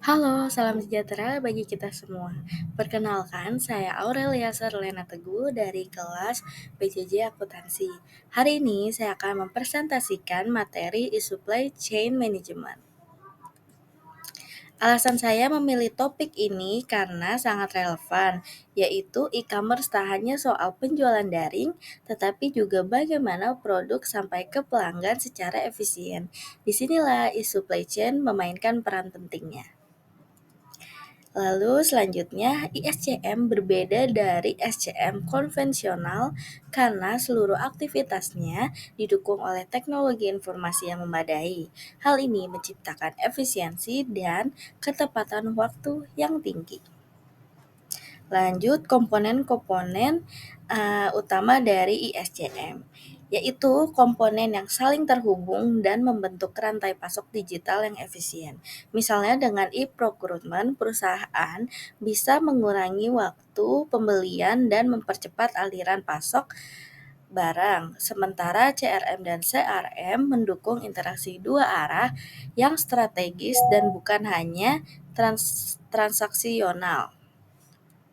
Halo, salam sejahtera bagi kita semua. Perkenalkan, saya Aurelia Sarlena Teguh dari kelas PJJ Akuntansi. Hari ini saya akan mempresentasikan materi e-supply chain management. Alasan saya memilih topik ini karena sangat relevan, yaitu e-commerce tak hanya soal penjualan daring, tetapi juga bagaimana produk sampai ke pelanggan secara efisien. Disinilah e-supply chain memainkan peran pentingnya. Lalu selanjutnya, ISCM berbeda dari SCM konvensional karena seluruh aktivitasnya didukung oleh teknologi informasi yang memadai. Hal ini menciptakan efisiensi dan ketepatan waktu yang tinggi. Lanjut, komponen-komponen utama dari ISCM, yaitu komponen yang saling terhubung dan membentuk rantai pasok digital yang efisien. Misalnya dengan e-procurement, perusahaan bisa mengurangi waktu pembelian dan mempercepat aliran pasok barang, sementara CRM dan CRM mendukung interaksi dua arah yang strategis dan bukan hanya transaksional.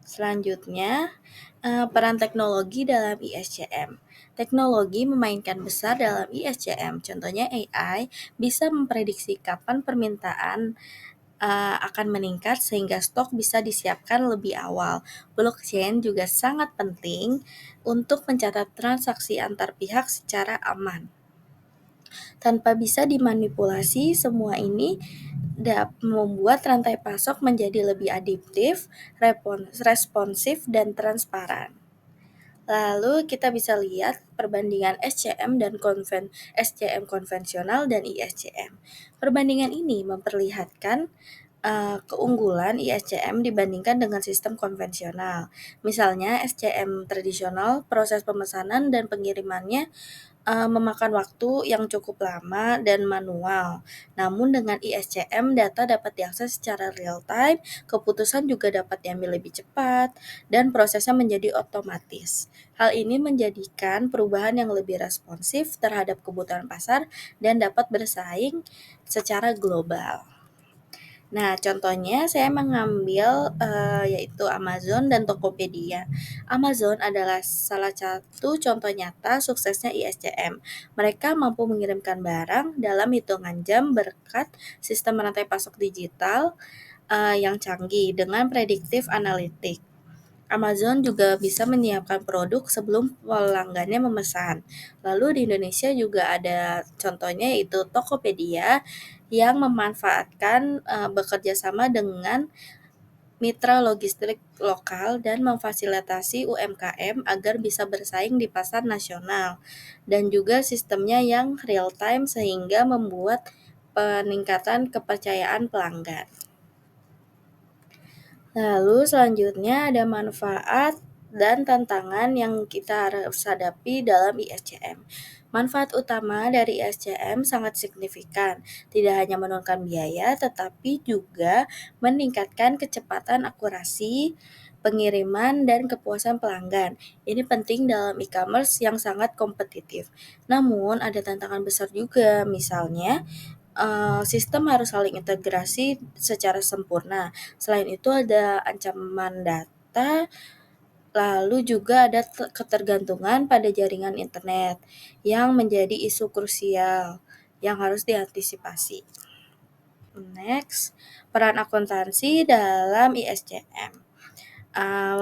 Selanjutnya, peran teknologi dalam ISCM. Teknologi memainkan besar dalam ISCM. Contohnya AI bisa memprediksi kapan permintaan akan meningkat sehingga stok bisa disiapkan lebih awal. Blockchain juga sangat penting untuk mencatat transaksi antar pihak secara aman. Tanpa bisa dimanipulasi, semua ini membuat rantai pasok menjadi lebih adaptif, responsif, dan transparan. Lalu kita bisa lihat perbandingan SCM konvensional dan ISCM. Perbandingan ini memperlihatkan keunggulan ISCM dibandingkan dengan sistem konvensional. Misalnya SCM tradisional, proses pemesanan dan pengirimannya memakan waktu yang cukup lama dan manual. Namun dengan ISCM data dapat diakses secara real time, keputusan juga dapat diambil lebih cepat, dan prosesnya menjadi otomatis. Hal ini menjadikan perubahan yang lebih responsif terhadap kebutuhan pasar dan dapat bersaing secara global. Nah, contohnya saya mengambil yaitu Amazon dan Tokopedia. Amazon adalah salah satu contoh nyata suksesnya ISCM. Mereka mampu mengirimkan barang dalam hitungan jam berkat sistem rantai pasok digital yang canggih dengan prediktif analitik. Amazon juga bisa menyiapkan produk sebelum pelanggannya memesan. Lalu di Indonesia juga ada contohnya yaitu Tokopedia yang memanfaatkan bekerja sama dengan mitra logistik lokal dan memfasilitasi UMKM agar bisa bersaing di pasar nasional. Dan juga sistemnya yang real time sehingga membuat peningkatan kepercayaan pelanggan. Lalu selanjutnya ada manfaat dan tantangan yang kita harus hadapi dalam ISCM. Manfaat utama dari ISCM sangat signifikan, tidak hanya menurunkan biaya tetapi juga meningkatkan kecepatan akurasi pengiriman dan kepuasan pelanggan. Ini penting dalam e-commerce yang sangat kompetitif. Namun ada tantangan besar juga, misalnya sistem harus saling integrasi secara sempurna. Selain itu ada ancaman data, lalu juga ada ketergantungan pada jaringan internet yang menjadi isu krusial yang harus diantisipasi. Next, peran akuntansi dalam ISCM.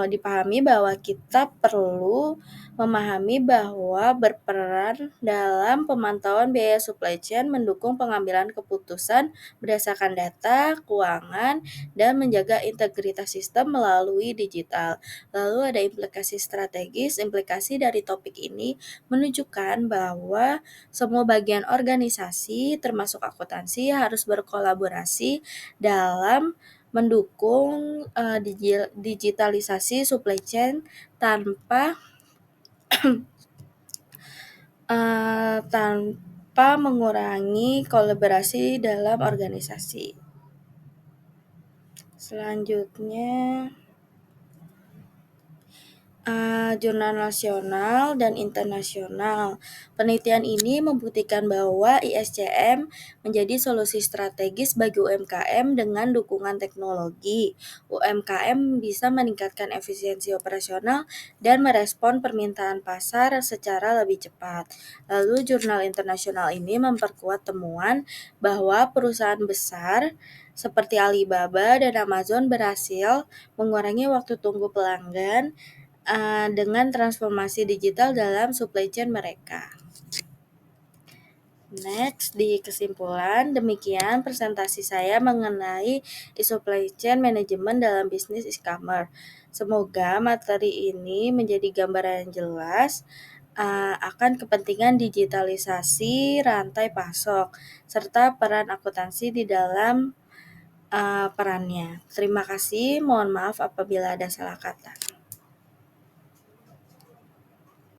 Dipahami bahwa kita perlu memahami bahwa berperan dalam pemantauan biaya supply chain, mendukung pengambilan keputusan berdasarkan data, keuangan, dan menjaga integritas sistem melalui digital. Lalu ada implikasi strategis. Implikasi dari topik ini menunjukkan bahwa semua bagian organisasi termasuk akuntansi harus berkolaborasi dalam mendukung digitalisasi supply chain tanpa tanpa mengurangi kolaborasi dalam organisasi. Selanjutnya Jurnal nasional dan internasional. Penelitian ini membuktikan bahwa ISCM menjadi solusi strategis bagi UMKM dengan dukungan teknologi. UMKM bisa meningkatkan efisiensi operasional dan merespon permintaan pasar secara lebih cepat. Lalu jurnal internasional ini memperkuat temuan bahwa perusahaan besar seperti Alibaba dan Amazon berhasil mengurangi waktu tunggu pelanggan dengan transformasi digital dalam supply chain mereka. Next, di kesimpulan, demikian presentasi saya mengenai supply chain management dalam bisnis e-commerce. Semoga materi ini menjadi gambaran yang jelas akan kepentingan digitalisasi rantai pasok, serta peran akuntansi di dalam perannya. Terima kasih, mohon maaf apabila ada salah kata.